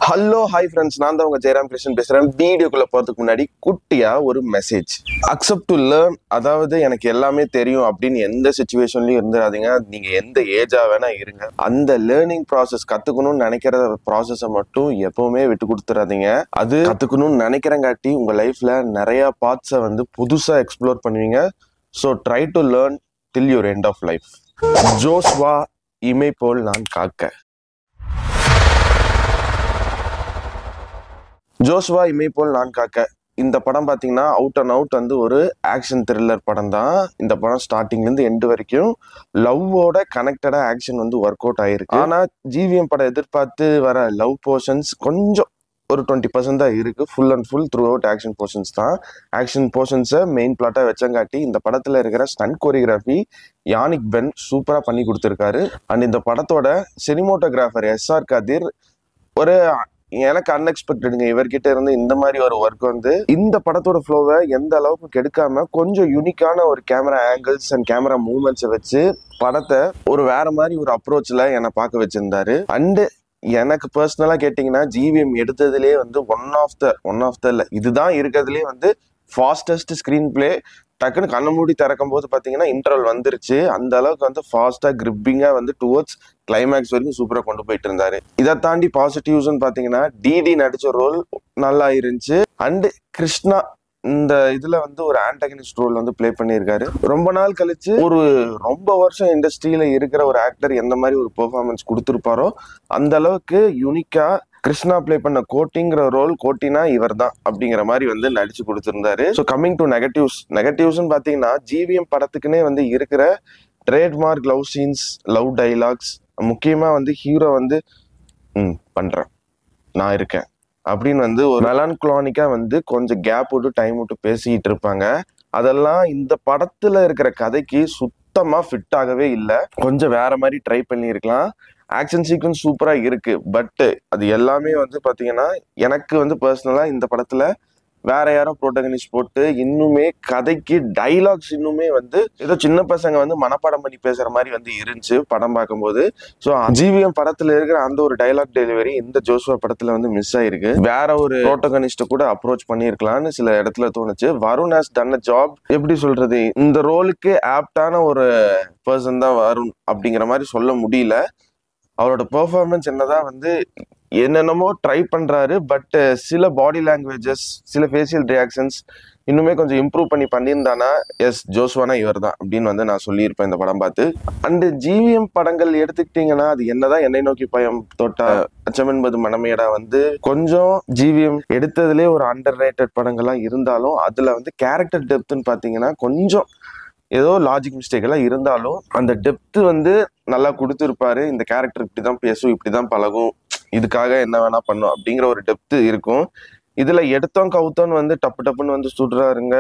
Hello hi friends, நான் தான் உங்க ஜெயராம் கிருஷ்ணன் பேசுறேன். வீடியோக்குள்ள போறதுக்கு முன்னாடி குட்டியா ஒரு மெசேஜ். அக்செப்ட் டு லேர்ன், அதாவது எனக்கு எல்லாமே தெரியும் அப்படின்னு எந்த சிச்சுவேஷன்லயும் இருந்துடாதீங்க. நீங்க எந்த ஏஜா வேணா இருங்க, அந்த லேர்னிங் ப்ராசஸ் கத்துக்கணும்னு நினைக்கிற ப்ராசஸை மட்டும் எப்பவுமே விட்டு கொடுத்துடாதீங்க. அது கத்துக்கணும்னு நினைக்கிறங்காட்டி உங்க லைஃப்ல நிறைய பார்ட்ஸை வந்து புதுசா எக்ஸ்ப்ளோர் பண்ணுவீங்க. So try to learn till your end of life. Joshua இமை போல் நான் காக்க. ஜோஸ்வா இமை போல் நான் காக்க இந்த படம் பார்த்தீங்கன்னா அவுட் அண்ட் அவுட் வந்து ஒரு ஆக்ஷன் த்ரில்லர் படம் தான். இந்த படம் ஸ்டார்டிங்லேருந்து எண்டு வரைக்கும் லவ்வோட கனெக்டடா ஆக்ஷன் வந்து ஒர்க் அவுட் ஆயிருக்கு. ஆனால் ஜிவிஎம் படம் எதிர்பார்த்து வர லவ் போர்ஷன்ஸ் கொஞ்சம் ஒரு 20% தான் இருக்கு. Full and full through out action portions தான். ஆக்ஷன் போர்ஷன்ஸை மெயின் பிளாட்டா வச்சங்காட்டி இந்த படத்துல இருக்கிற ஸ்டண்ட் கோரியோகிராஃபி யானிக் பென் சூப்பரா பண்ணி கொடுத்துருக்காரு. அண்ட் இந்த படத்தோட சினிமோட்டோகிராஃபர் எஸ்ஆர் கதிர் ஒரு எனக்கு அன்எக்ஸ்பெக்டடுங்க. இவர்கிட்ட இருந்து இந்த மாதிரி ஒரு ஒர்க் வந்து இந்த படத்தோட ஃப்ளோவை எந்த அளவுக்கு கெடுக்காம கொஞ்சம் யூனிக்கான ஒரு கேமரா ஆங்கிள்ஸ் அண்ட் கேமரா மூவ்மெண்ட்ஸை வச்சு படத்தை ஒரு வேற மாதிரி ஒரு அப்ரோச்ல என்னை பார்க்க வச்சிருந்தாரு. அண்டு எனக்கு பர்சனலா கேட்டீங்கன்னா ஜிவிஎம் எடுத்ததுலேயே வந்து ஒன் ஆஃப் த இல்லை, இதுதான் இருக்கிறதுலே வந்து ஃபாஸ்டஸ்ட் ஸ்க்ரீன் பிளே. டக்குன்னு கண்ண மூடி திறக்கும் போது பார்த்தீங்கன்னா இன்டர்வல் வந்துருச்சு. அந்த அளவுக்கு வந்து ஃபாஸ்டா கிரிப்பிங்கா வந்து டுவர்ட்ஸ் கிளைமேக்ஸ் வரைக்கும் சூப்பரா கொண்டு போயிட்டு இருந்தாரு. இதை தாண்டி பாசிட்டிவ்ஸ்ன்னு பார்த்தீங்கன்னா டிடி நடிச்ச ரோல் நல்லா இருந்துச்சு. அண்டு கிருஷ்ணா இந்த இதுல வந்து ஒரு ஆன்டகனிஸ்ட் ரோல் வந்து பிளே பண்ணியிருக்காரு. ரொம்ப நாள் கழிச்சு ஒரு ரொம்ப வருஷம் இண்டஸ்ட்ரியில இருக்கிற ஒரு ஆக்டர் எந்த மாதிரி ஒரு பெர்ஃபார்மன்ஸ் கொடுத்துருப்பாரோ அந்த அளவுக்கு யூனிக்கா கிருஷ்ணா பிளே பண்ண கோட்டிங்கிற ரோல், கோட்டினா இவர் தான் அப்படிங்கிற மாதிரி வந்து நடிச்சு கொடுத்துருந்தாரு. ஸோ கம்மிங் டு நெகட்டிவ்ஸ்ன்னு பார்த்தீங்கன்னா ஜிவிஎம் படத்துக்குன்னே வந்து இருக்கிற trademark love scenes, love dialogues, முக்கியமா வந்து ஹீரோ வந்து பண்றேன் நான் இருக்கேன் அப்படின்னு வந்து ஒரு மெலான்குலானிக்கா வந்து கொஞ்சம் கேப் விட்டு டைம் விட்டு பேசிக்கிட்டு இருப்பாங்க. அதெல்லாம் இந்த படத்துல இருக்கிற கதைக்கு சுத்தமா ஃபிட் ஆகவே இல்லை. கொஞ்சம் வேற மாதிரி ட்ரை பண்ணியிருக்கலாம். ஆக்ஷன் சீக்வன்ஸ் சூப்பரா இருக்கு. பட் அது எல்லாமே வந்து பாத்தீங்கன்னா எனக்கு வந்து பர்சனலா இந்த படத்துல வேற யாரோ ப்ரோட்டகனிஸ்ட் போட்டு இன்னுமே கதைக்கு டைலாக்ஸ் இன்னுமே வந்து ஏதோ சின்ன பசங்க வந்து மனப்பாடம் பண்ணி பேசுற மாதிரி வந்து இருந்துச்சு படம் பார்க்கும்போது. ஸோ ஜிவிஎம் படத்துல இருக்கிற அந்த ஒரு டைலாக் டெலிவரி இந்த ஜோஸ்வா படத்துல வந்து மிஸ் ஆயிருக்கு. வேற ஒரு ப்ரோட்டகனிஸ்ட கூட அப்ரோச் பண்ணியிருக்கலாம்னு சில இடத்துல தோணுச்சு. Varun has done a job. எப்படி சொல்றது, இந்த ரோலுக்கு ஆப்டான ஒரு பர்சன் தான் வருண் அப்படிங்கிற மாதிரி சொல்ல முடியல. அவரோட பெர்ஃபார்மன்ஸ் என்னதான் வந்து என்னென்னமோ ட்ரை பண்றாரு. பட் சில பாடி லாங்குவேஜஸ், சில ஃபேஷியல் ரியாக்ஷன்ஸ் இன்னுமே கொஞ்சம் இம்ப்ரூவ் பண்ணியிருந்தானா எஸ் ஜோஸ்வானா இவர் தான் அப்படின்னு வந்து நான் சொல்லியிருப்பேன் இந்த படம் பார்த்து. அண்ட் ஜிவிஎம் படங்கள் எடுத்துக்கிட்டீங்கன்னா அது என்னதான் என்னை நோக்கி பயம் தோட்டா, அச்சமென்பது மனமேடா வந்து கொஞ்சம் ஜிவிஎம் எடுத்ததுலேயே ஒரு அண்டர் ரேட்டட் படங்கள்லாம் இருந்தாலும் அதுல வந்து கேரக்டர் டெப்த்ன்னு பார்த்தீங்கன்னா கொஞ்சம் ஏதோ லாஜிக் மிஸ்டேக் எல்லாம் இருந்தாலும் அந்த டெப்த் வந்து நல்லா கொடுத்துருப்பாரு. இந்த கேரக்டர் இப்படிதான் பேசும், இப்படிதான் பழகும், இதுக்காக என்ன வேணா பண்ணும் அப்படிங்கிற ஒரு டெப்த் இருக்கும். இதுல எடுத்தோம் கவுத்தோன்னு வந்து டப்புன்னு வந்து சுடுறாருங்க.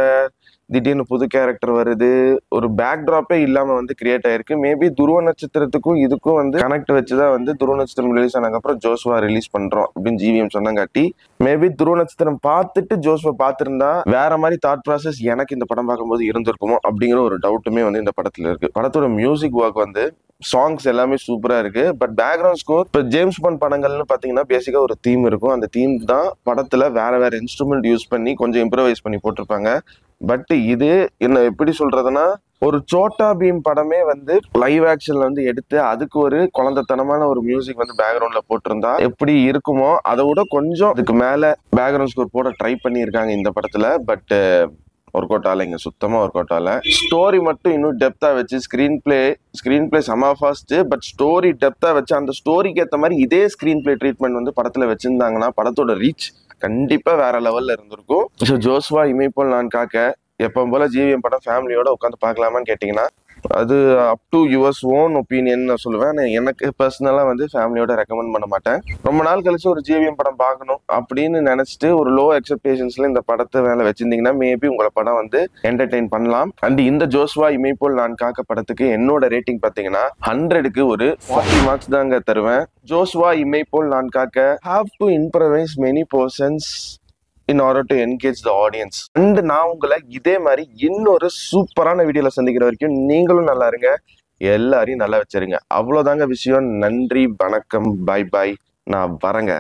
திடீர்னு புது கேரக்டர் வருது, ஒரு பேக் ட்ராப்பே இல்லாம வந்து கிரியேட் ஆயிருக்கு. மேபி துருவ நட்சத்திரத்துக்கும் இதுக்கும் வந்து கனெக்ட் வச்சுதான் வந்து துருவ நட்சத்திரம் ரிலீஸ் ஆனதுக்கப்புறம் ஜோஸ்வா ரிலீஸ் பண்றோம் அப்படின்னு ஜிவிஎம் சொன்னங்காட்டி மேபி துருவ நட்சத்திரம் பார்த்துட்டு ஜோஸ்வா பார்த்திருந்தா வேற மாதிரி தாட் ப்ராசஸ் எனக்கு இந்த படம் பார்க்கும்போது இருந்திருக்குமோ அப்படிங்கிற ஒரு டவுட்டுமே வந்து இந்த படத்துல இருக்கு. படத்தோட மியூசிக் ஒர்க் வந்து சாங்ஸ் எல்லாமே சூப்பரா இருக்கு. பட் பேக்ரவுண்ட் ஸ்கோர் இப்போ ஜேம்ஸ் பாண்ட் படங்கள்னு பாத்தீங்கன்னா பேசிக்கா ஒரு தீம் இருக்கும். அந்த தீம் தான் படத்துல வேற இன்ஸ்ட்ருமெண்ட் யூஸ் பண்ணி கொஞ்சம் இம்ப்ரவைஸ் பண்ணி போட்டிருப்பாங்க. பட் இது என்ன எப்படி சொல்றதுன்னா ஒரு சோட்டா பீம் படமே வந்து லைவ் ஆக்ஷன்ல வந்து எடுத்து அதுக்கு ஒரு குழந்தைத்தனமான ஒரு மியூசிக் வந்து பேக்ரவுண்ட்ல போட்டிருந்தா எப்படி இருக்குமோ அதை விட கொஞ்சம் அதுக்கு மேல பேக்ரவுண்ட் ஸ்கோர் போட ட்ரை பண்ணியிருக்காங்க இந்த படத்துல. பட் ஒர்க் அவுட் ஆகலைங்க, சுத்தமா ஒர்க் அவுட் ஆகல. ஸ்டோரி மட்டும் இன்னும் டெப்தா வச்சு ஸ்கிரீன் பிளே செம ஃபாஸ்ட். பட் ஸ்டோரி டெப்தா வச்சு அந்த ஸ்டோரிக்கு ஏற்ற மாதிரி இதே ஸ்கிரீன் பிளே ட்ரீட்மெண்ட் வந்து படத்துல வச்சிருந்தாங்கன்னா படத்தோட ரீச் கண்டிப்பா வேற லெவல்ல இருந்திருக்கும். ஸோ ஜோஸ்வா இமை போல் நான் காக்க எப்பவும் போல ஜிவிஎம் படம் ஃபேமிலியோட உட்காந்து பார்க்கலாமான்னு கேட்டீங்கன்னா அது up to yours own opinion நான் சொல்லுவேன். எனக்கு பர்சனலாக வந்து ஃபேமிலியோட ரெக்கமெண்ட் பண்ண மாட்டேன். ரொம்ப நாள் கழிச்சு ஒரு ஜிவிஎம் படம் பார்க்கணும் அப்படின்னு நினைச்சிட்டு ஒரு லோ எக்ஸ்பெக்டேஷன்ஸ்ல இந்த படத்தை வேலை வச்சிருந்தீங்கன்னா மேபி உங்களை படம் வந்து என்டர்டெயின் பண்ணலாம். அண்ட் இந்த ஜோஸ்வா இமைப்போல் நான் காக்க படத்துக்கு என்னோட ரேட்டிங் பார்த்தீங்கன்னா 100க்கு ஒரு 40 மார்க்ஸ் தாங்க தருவேன். ஜோஸ்வா இமைப்போல் நான் காக்க have to improvise many persons in order to engage the audience. And நான் உங்களை இதே மாதிரி இன்னொரு சூப்பரான வீடியோல சந்திக்கிற வரைக்கும் நீங்களும் நல்லா இருங்க, எல்லாரையும் நல்லா வச்சிருங்க. அவ்வளவுதாங்க விஷயம். நன்றி, வணக்கம், பை பாய். நான் வரேங்க.